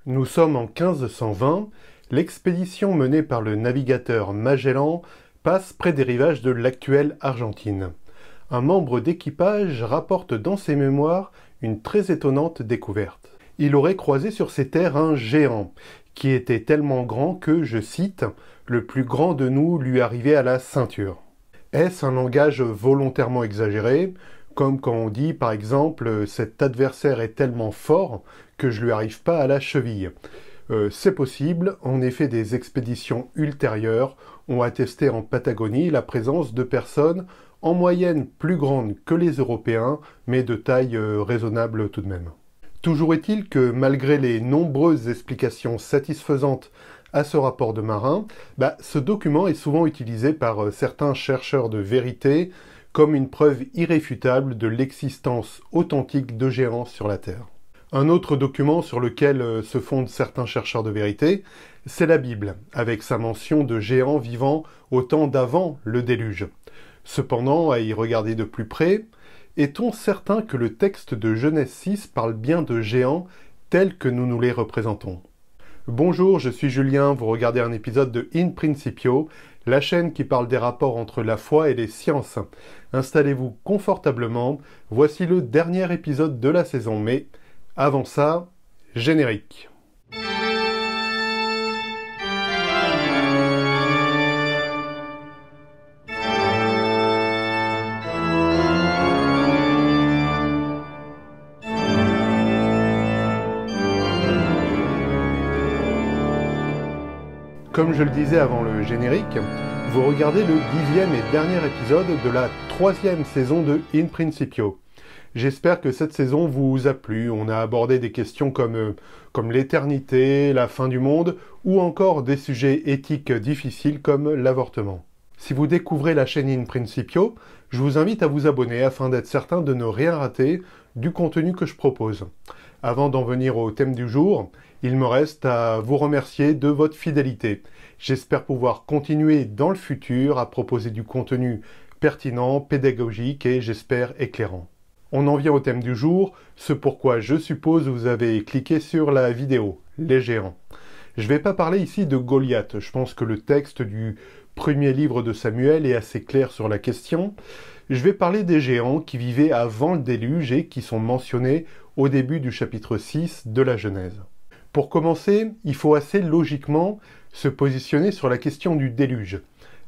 Nous sommes en 1520, l'expédition menée par le navigateur Magellan passe près des rivages de l'actuelle Argentine. Un membre d'équipage rapporte dans ses mémoires une très étonnante découverte. Il aurait croisé sur ces terres un géant, qui était tellement grand que, je cite, « le plus grand de nous lui arrivait à la ceinture ». Est-ce un langage volontairement exagéré, comme quand on dit par exemple « cet adversaire est tellement fort que je lui arrive pas à la cheville ». C'est possible, en effet des expéditions ultérieures ont attesté en Patagonie la présence de personnes en moyenne plus grandes que les Européens, mais de taille raisonnable tout de même. Toujours est-il que malgré les nombreuses explications satisfaisantes à ce rapport de marin, ce document est souvent utilisé par certains chercheurs de vérité comme une preuve irréfutable de l'existence authentique de géants sur la Terre. Un autre document sur lequel se fondent certains chercheurs de vérité, c'est la Bible, avec sa mention de géants vivant au temps d'avant le déluge. Cependant, à y regarder de plus près, est-on certain que le texte de Genèse 6 parle bien de géants tels que nous nous les représentons? Bonjour, je suis Julien, vous regardez un épisode de In Principio, la chaîne qui parle des rapports entre la foi et les sciences. Installez-vous confortablement, voici le dernier épisode de la saison, mais avant ça, générique. Comme je le disais avant le générique, vous regardez le 10e et dernier épisode de la 3e saison de In Principio. J'espère que cette saison vous a plu. On a abordé des questions comme l'éternité, la fin du monde, ou encore des sujets éthiques difficiles comme l'avortement. Si vous découvrez la chaîne In Principio, je vous invite à vous abonner afin d'être certain de ne rien rater du contenu que je propose. Avant d'en venir au thème du jour, il me reste à vous remercier de votre fidélité. J'espère pouvoir continuer dans le futur à proposer du contenu pertinent, pédagogique et j'espère éclairant. On en vient au thème du jour, ce pourquoi je suppose vous avez cliqué sur la vidéo, les géants. Je ne vais pas parler ici de Goliath, je pense que le texte du premier livre de Samuel est assez clair sur la question. Je vais parler des géants qui vivaient avant le déluge et qui sont mentionnés au début du chapitre 6 de la Genèse. Pour commencer, il faut assez logiquement se positionner sur la question du déluge.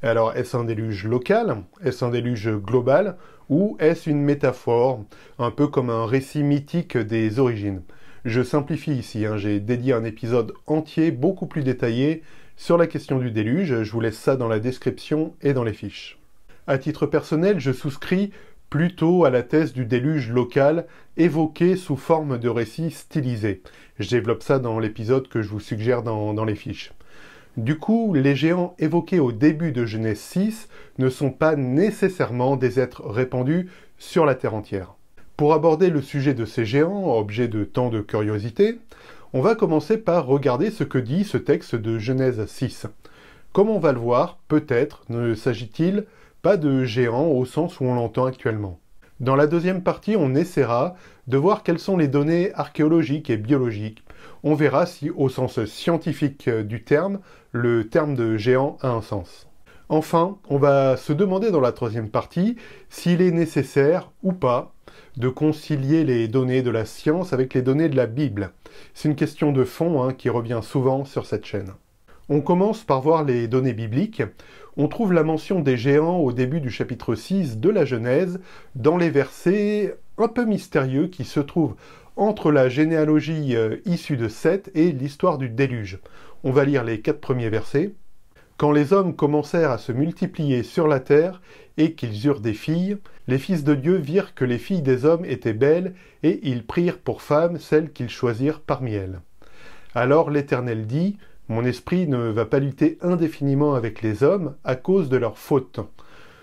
Alors, est-ce un déluge local? Est-ce un déluge global? Ou est-ce une métaphore, un peu comme un récit mythique des origines? Je simplifie ici, j'ai dédié un épisode entier, beaucoup plus détaillé, sur la question du déluge. Je vous laisse ça dans la description et dans les fiches. À titre personnel, je souscris plutôt à la thèse du déluge local, évoquée sous forme de récit stylisé. Je développe ça dans l'épisode que je vous suggère dans les fiches. Du coup, les géants évoqués au début de Genèse 6 ne sont pas nécessairement des êtres répandus sur la Terre entière. Pour aborder le sujet de ces géants, objet de tant de curiosité, on va commencer par regarder ce que dit ce texte de Genèse 6. Comme on va le voir, peut-être ne s'agit-il pas de géants au sens où on l'entend actuellement. Dans la deuxième partie, on essaiera de voir quelles sont les données archéologiques et biologiques. On verra si, au sens scientifique du terme, le terme de géant a un sens. Enfin, on va se demander dans la troisième partie s'il est nécessaire ou pas de concilier les données de la science avec les données de la Bible. C'est une question de fond qui revient souvent sur cette chaîne. On commence par voir les données bibliques. On trouve la mention des géants au début du chapitre 6 de la Genèse, dans les versets un peu mystérieux qui se trouvent entre la généalogie issue de Seth et l'histoire du déluge. On va lire les 4 premiers versets. « Quand les hommes commencèrent à se multiplier sur la terre et qu'ils eurent des filles, les fils de Dieu virent que les filles des hommes étaient belles et ils prirent pour femmes celles qu'ils choisirent parmi elles. Alors l'Éternel dit « Mon esprit ne va pas lutter indéfiniment avec les hommes à cause de leurs fautes.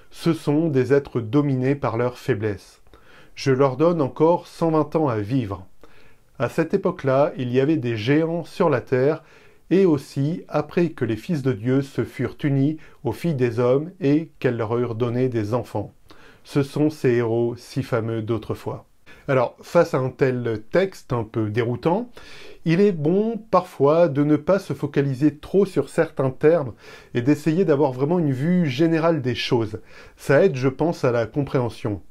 Ce sont des êtres dominés par leur faiblesse. Je leur donne encore 120 ans à vivre. À cette époque-là, il y avait des géants sur la terre, et aussi après que les fils de Dieu se furent unis aux filles des hommes et qu'elles leur eurent donné des enfants. Ce sont ces héros si fameux d'autrefois. » Alors, face à un tel texte un peu déroutant, il est bon parfois de ne pas se focaliser trop sur certains termes et d'essayer d'avoir vraiment une vue générale des choses. Ça aide, je pense, à la compréhension.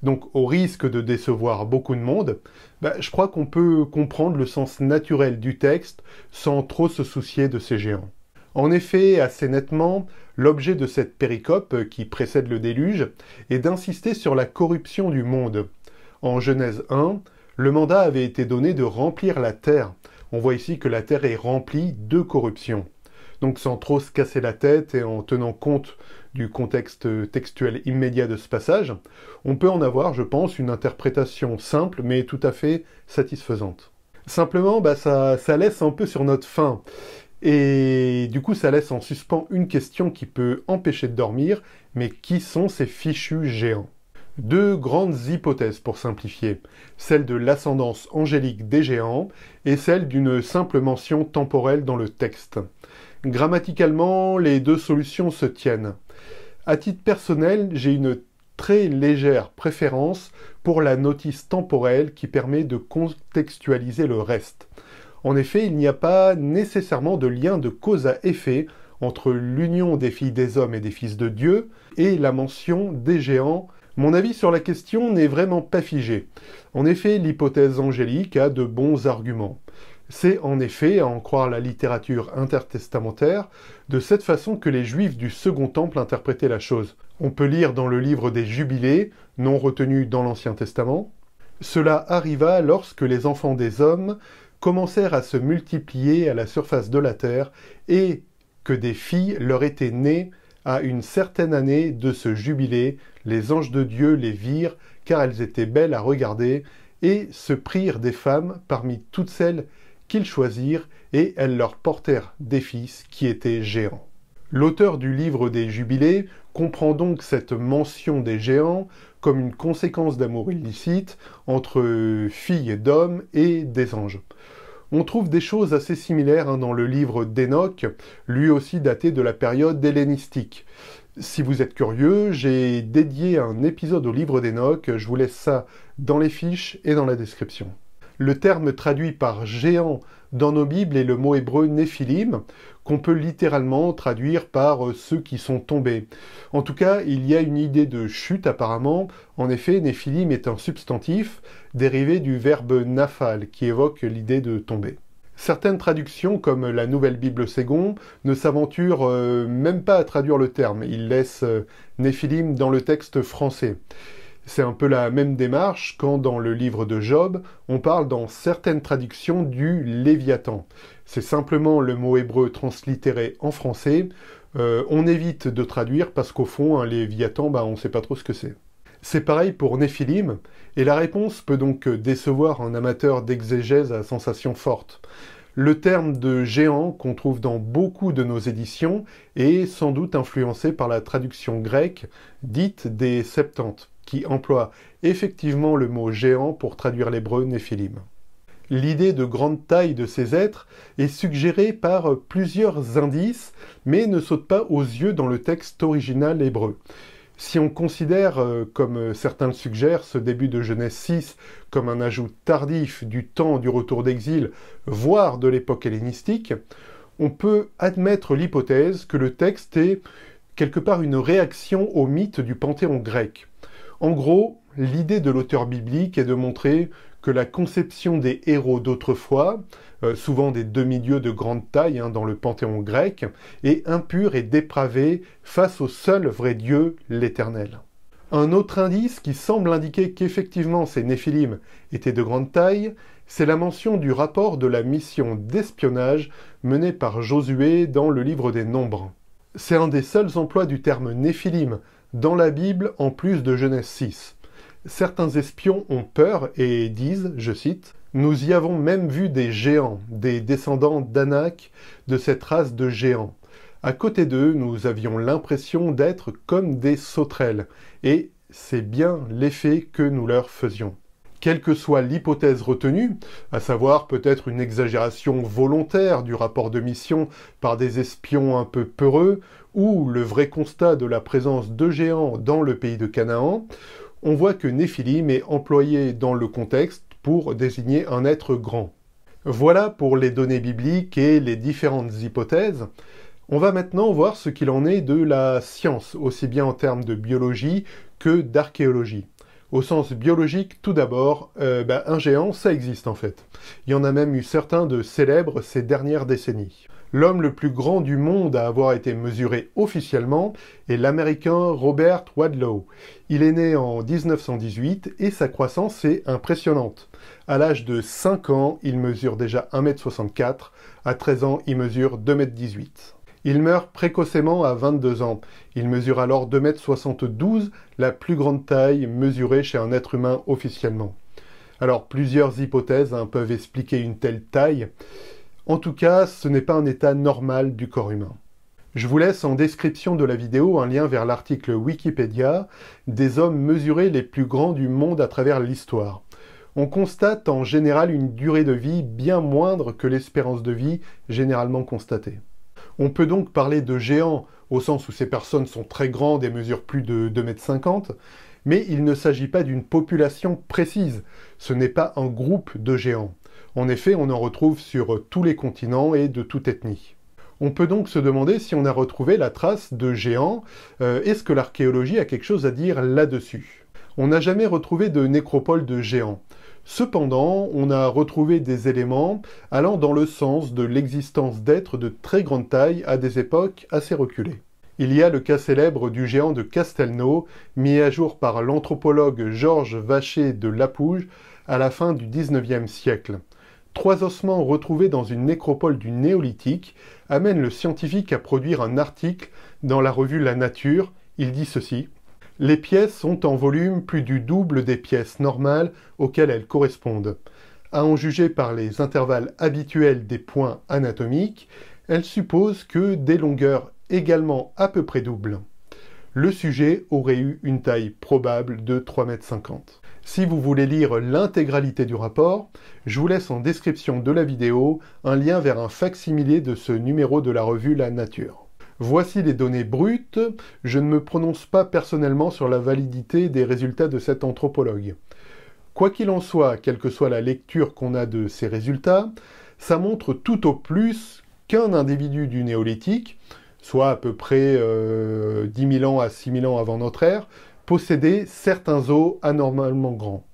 Donc, au risque de décevoir beaucoup de monde, je crois qu'on peut comprendre le sens naturel du texte sans trop se soucier de ces géants. En effet, assez nettement, l'objet de cette péricope qui précède le déluge est d'insister sur la corruption du monde. En Genèse 1, le mandat avait été donné de remplir la terre. On voit ici que la terre est remplie de corruption. Donc sans trop se casser la tête et en tenant compte du contexte textuel immédiat de ce passage, on peut en avoir, je pense, une interprétation simple mais tout à fait satisfaisante. Simplement, ça laisse un peu sur notre faim. Et du coup, ça laisse en suspens une question qui peut empêcher de dormir, mais qui sont ces fichus géants? Deux grandes hypothèses pour simplifier, celle de l'ascendance angélique des géants et celle d'une simple mention temporelle dans le texte. Grammaticalement, les deux solutions se tiennent. À titre personnel, j'ai une très légère préférence pour la notice temporelle qui permet de contextualiser le reste. En effet, il n'y a pas nécessairement de lien de cause à effet entre l'union des filles des hommes et des fils de Dieu et la mention des géants. Mon avis sur la question n'est vraiment pas figé. En effet, l'hypothèse angélique a de bons arguments. C'est en effet, à en croire la littérature intertestamentaire, de cette façon que les Juifs du Second Temple interprétaient la chose. On peut lire dans le livre des Jubilés, non retenu dans l'Ancien Testament, « Cela arriva lorsque les enfants des hommes commencèrent à se multiplier à la surface de la terre et que des filles leur étaient nées à une certaine année de ce jubilé, les anges de Dieu les virent, car elles étaient belles à regarder, et se prirent des femmes parmi toutes celles qu'ils choisirent, et elles leur portèrent des fils qui étaient géants. » L'auteur du livre des Jubilés comprend donc cette mention des géants comme une conséquence d'amour illicite entre filles d'hommes et des anges. On trouve des choses assez similaires dans le livre d'Enoch, lui aussi daté de la période hellénistique. Si vous êtes curieux, j'ai dédié un épisode au livre d'Enoch, je vous laisse ça dans les fiches et dans la description. Le terme traduit par géant dans nos Bibles est le mot hébreu néphilim, qu'on peut littéralement traduire par ceux qui sont tombés. En tout cas, il y a une idée de chute apparemment. En effet, néphilim est un substantif dérivé du verbe nafal, qui évoque l'idée de tomber. Certaines traductions, comme la Nouvelle Bible Ségon, ne s'aventurent même pas à traduire le terme. Ils laissent néphilim dans le texte français. C'est un peu la même démarche quand dans le livre de Job, on parle dans certaines traductions du Léviathan. C'est simplement le mot hébreu translittéré en français. On évite de traduire parce qu'au fond, un Léviathan, on ne sait pas trop ce que c'est. C'est pareil pour Néphilim, et la réponse peut donc décevoir un amateur d'exégèse à sensation forte. Le terme de géant qu'on trouve dans beaucoup de nos éditions est sans doute influencé par la traduction grecque dite des Septante, qui emploie effectivement le mot géant pour traduire l'hébreu néphilim. L'idée de grande taille de ces êtres est suggérée par plusieurs indices, mais ne saute pas aux yeux dans le texte original hébreu. Si on considère, comme certains le suggèrent, ce début de Genèse 6 comme un ajout tardif du temps du retour d'exil, voire de l'époque hellénistique, on peut admettre l'hypothèse que le texte est quelque part une réaction au mythe du panthéon grec. En gros, l'idée de l'auteur biblique est de montrer que la conception des héros d'autrefois, souvent des demi-dieux de grande taille dans le panthéon grec, est impure et dépravée face au seul vrai Dieu, l'Éternel. Un autre indice qui semble indiquer qu'effectivement ces Néphilim étaient de grande taille, c'est la mention du rapport de la mission d'espionnage menée par Josué dans le livre des Nombres. C'est un des seuls emplois du terme Néphilim dans la Bible en plus de Genèse 6. Certains espions ont peur et disent, je cite, « Nous y avons même vu des géants, des descendants d'Anak, de cette race de géants. À côté d'eux, nous avions l'impression d'être comme des sauterelles, et c'est bien l'effet que nous leur faisions. » Quelle que soit l'hypothèse retenue, à savoir peut-être une exagération volontaire du rapport de mission par des espions un peu peureux, ou le vrai constat de la présence de géants dans le pays de Canaan, on voit que Néphilim est employé dans le contexte pour désigner un être grand. Voilà pour les données bibliques et les différentes hypothèses. On va maintenant voir ce qu'il en est de la science, aussi bien en termes de biologie que d'archéologie. Au sens biologique, tout d'abord, un géant, ça existe en fait. Il y en a même eu certains de célèbres ces dernières décennies. L'homme le plus grand du monde à avoir été mesuré officiellement est l'Américain Robert Wadlow. Il est né en 1918 et sa croissance est impressionnante. À l'âge de 5 ans, il mesure déjà 1m64, à 13 ans, il mesure 2m18. Il meurt précocement à 22 ans. Il mesure alors 2m72, la plus grande taille mesurée chez un être humain officiellement. Alors, plusieurs hypothèses peuvent expliquer une telle taille. En tout cas, ce n'est pas un état normal du corps humain. Je vous laisse en description de la vidéo un lien vers l'article Wikipédia des hommes mesurés les plus grands du monde à travers l'histoire. On constate en général une durée de vie bien moindre que l'espérance de vie généralement constatée. On peut donc parler de géants au sens où ces personnes sont très grandes et mesurent plus de 2,50 m, mais il ne s'agit pas d'une population précise, ce n'est pas un groupe de géants. En effet, on en retrouve sur tous les continents et de toute ethnie. On peut donc se demander si on a retrouvé la trace de géants, est-ce que l'archéologie a quelque chose à dire là-dessus? On n'a jamais retrouvé de nécropole de géants. Cependant, on a retrouvé des éléments allant dans le sens de l'existence d'êtres de très grande taille à des époques assez reculées. Il y a le cas célèbre du géant de Castelnau, mis à jour par l'anthropologue Georges Vacher de Lapouge à la fin du XIXe siècle. 3 ossements retrouvés dans une nécropole du Néolithique amènent le scientifique à produire un article dans la revue La Nature. Il dit ceci: « Les pièces sont en volume plus du double des pièces normales auxquelles elles correspondent. À en juger par les intervalles habituels des points anatomiques, elles supposent que des longueurs également à peu près doubles. Le sujet aurait eu une taille probable de 3,50 m. » Si vous voulez lire l'intégralité du rapport, je vous laisse en description de la vidéo un lien vers un fac-similé de ce numéro de la revue La Nature. Voici les données brutes. Je ne me prononce pas personnellement sur la validité des résultats de cet anthropologue. Quoi qu'il en soit, quelle que soit la lecture qu'on a de ces résultats, ça montre tout au plus qu'un individu du Néolithique, soit à peu près 10 000 ans à 6 000 ans avant notre ère, possédait certains os anormalement grands.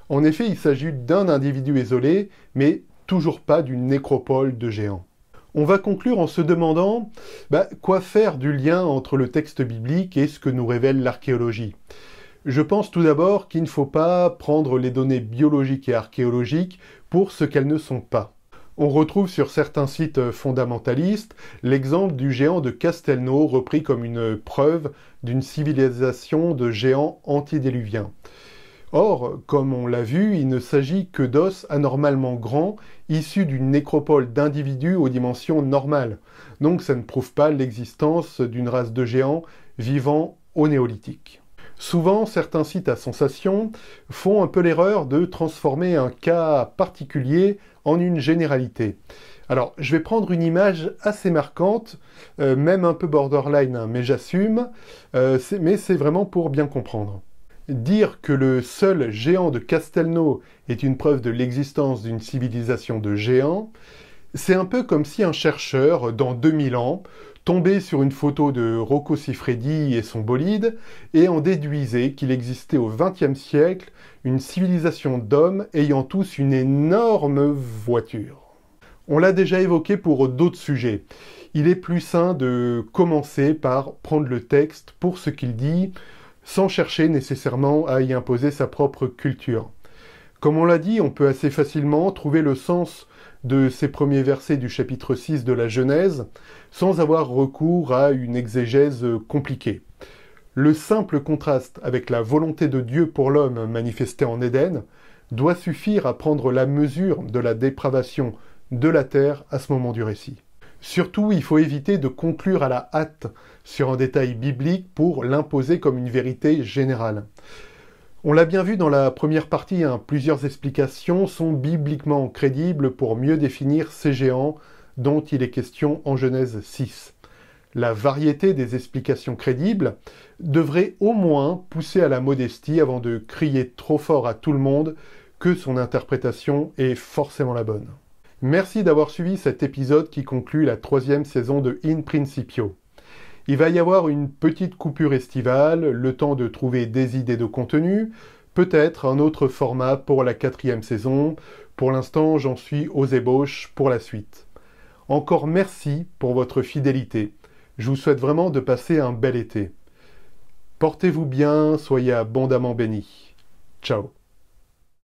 En effet, il s'agit d'un individu isolé, mais toujours pas d'une nécropole de géants. On va conclure en se demandant quoi faire du lien entre le texte biblique et ce que nous révèle l'archéologie. Je pense tout d'abord qu'il ne faut pas prendre les données biologiques et archéologiques pour ce qu'elles ne sont pas. On retrouve sur certains sites fondamentalistes l'exemple du géant de Castelnau repris comme une preuve d'une civilisation de géants antédiluviens. Or, comme on l'a vu, il ne s'agit que d'os anormalement grands issus d'une nécropole d'individus aux dimensions normales. Donc ça ne prouve pas l'existence d'une race de géants vivant au Néolithique. Souvent, certains sites à sensation font un peu l'erreur de transformer un cas particulier en une généralité. Alors, je vais prendre une image assez marquante, même un peu borderline, mais j'assume, mais c'est vraiment pour bien comprendre. Dire que le seul géant de Castelnau est une preuve de l'existence d'une civilisation de géants, c'est un peu comme si un chercheur, dans 2000 ans, tombait sur une photo de Rocco Siffredi et son bolide et en déduisait qu'il existait au XXe siècle une civilisation d'hommes ayant tous une énorme voiture. On l'a déjà évoqué pour d'autres sujets. Il est plus sain de commencer par prendre le texte pour ce qu'il dit, sans chercher nécessairement à y imposer sa propre culture. Comme on l'a dit, on peut assez facilement trouver le sens de ces premiers versets du chapitre 6 de la Genèse, sans avoir recours à une exégèse compliquée. Le simple contraste avec la volonté de Dieu pour l'homme manifestée en Éden doit suffire à prendre la mesure de la dépravation de la terre à ce moment du récit. Surtout, il faut éviter de conclure à la hâte sur un détail biblique pour l'imposer comme une vérité générale. On l'a bien vu dans la première partie, plusieurs explications sont bibliquement crédibles pour mieux définir ces géants dont il est question en Genèse 6. La variété des explications crédibles devrait au moins pousser à la modestie avant de crier trop fort à tout le monde que son interprétation est forcément la bonne. Merci d'avoir suivi cet épisode qui conclut la 3e saison de In Principio. Il va y avoir une petite coupure estivale, le temps de trouver des idées de contenu, peut-être un autre format pour la 4e saison. Pour l'instant, j'en suis aux ébauches pour la suite. Encore merci pour votre fidélité. Je vous souhaite vraiment de passer un bel été. Portez-vous bien, soyez abondamment bénis. Ciao.